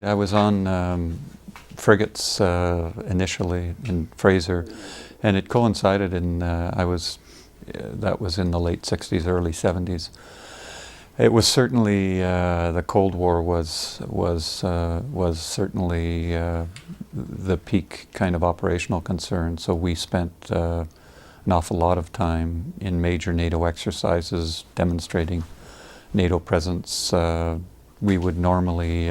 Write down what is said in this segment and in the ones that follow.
I was on frigates initially in Fraser, and it coincided in that was in the late 60s, early 70s. It was certainly the Cold War was certainly the peak kind of operational concern. So we spent an awful lot of time in major NATO exercises demonstrating NATO presence. We would normally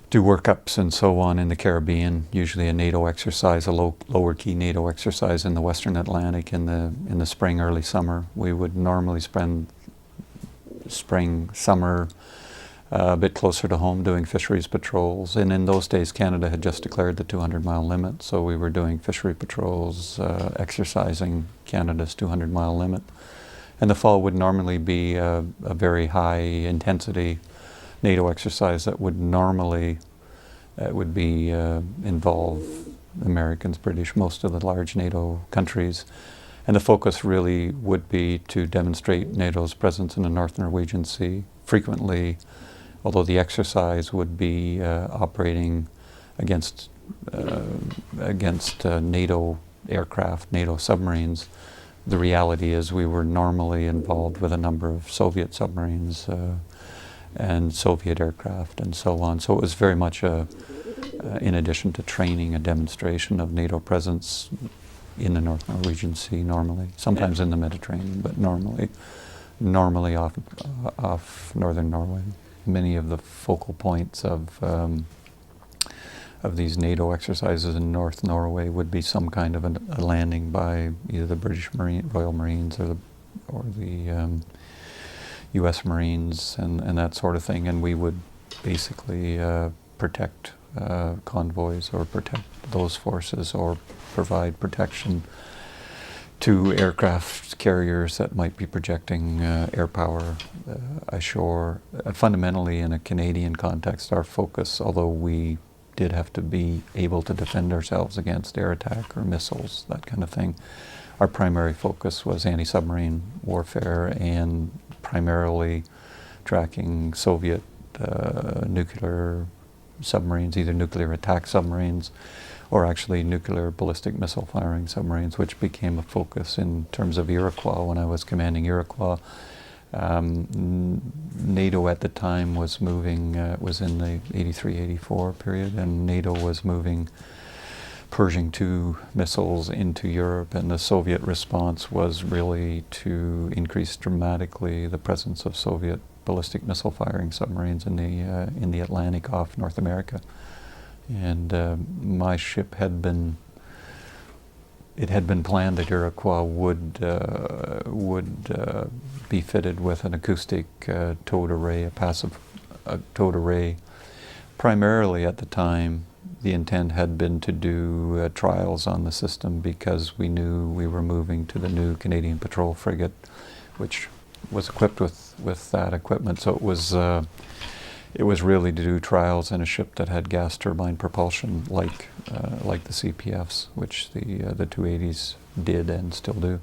do workups and so on in the Caribbean, usually a NATO exercise, a lower key NATO exercise in the Western Atlantic in the spring, early summer. We would normally spend spring, summer, a bit closer to home doing fisheries patrols. And in those days, Canada had just declared the 200-mile limit, so we were doing fishery patrols, exercising Canada's 200-mile limit. And the fall would normally be a very high intensity NATO exercise that would normally involve Americans, British, most of the large NATO countries. And the focus really would be to demonstrate NATO's presence in the North Norwegian Sea. Frequently, although the exercise would be operating against NATO aircraft, NATO submarines, the reality is we were normally involved with a number of Soviet submarines and Soviet aircraft and so on. So it was very much in addition to training, a demonstration of NATO presence in the North Norwegian Sea normally, sometimes in the Mediterranean, but normally off northern Norway. Many of the focal points of these NATO exercises in North Norway would be some kind of a landing by either the British Royal Marines or the U.S. Marines and that sort of thing, and we would basically protect convoys or protect those forces or provide protection to aircraft carriers that might be projecting air power ashore. Fundamentally, in a Canadian context, our focus, although we did have to be able to defend ourselves against air attack or missiles, that kind of thing, our primary focus was anti-submarine warfare and primarily tracking Soviet nuclear submarines, either nuclear attack submarines or actually nuclear ballistic missile firing submarines, which became a focus in terms of Iroquois when I was commanding Iroquois. NATO at the time was moving, was in the 83-84 period, and NATO was moving Pershing II missiles into Europe, and the Soviet response was really to increase dramatically the presence of Soviet ballistic missile firing submarines in the Atlantic off North America. And my ship had been planned that Iroquois would be fitted with an acoustic towed array, a passive towed array. Primarily at the time, the intent had been to do trials on the system because we knew we were moving to the new Canadian patrol frigate, which was equipped with that equipment. So it was really to do trials in a ship that had gas turbine propulsion, like the CPFs, which the 280s did and still do.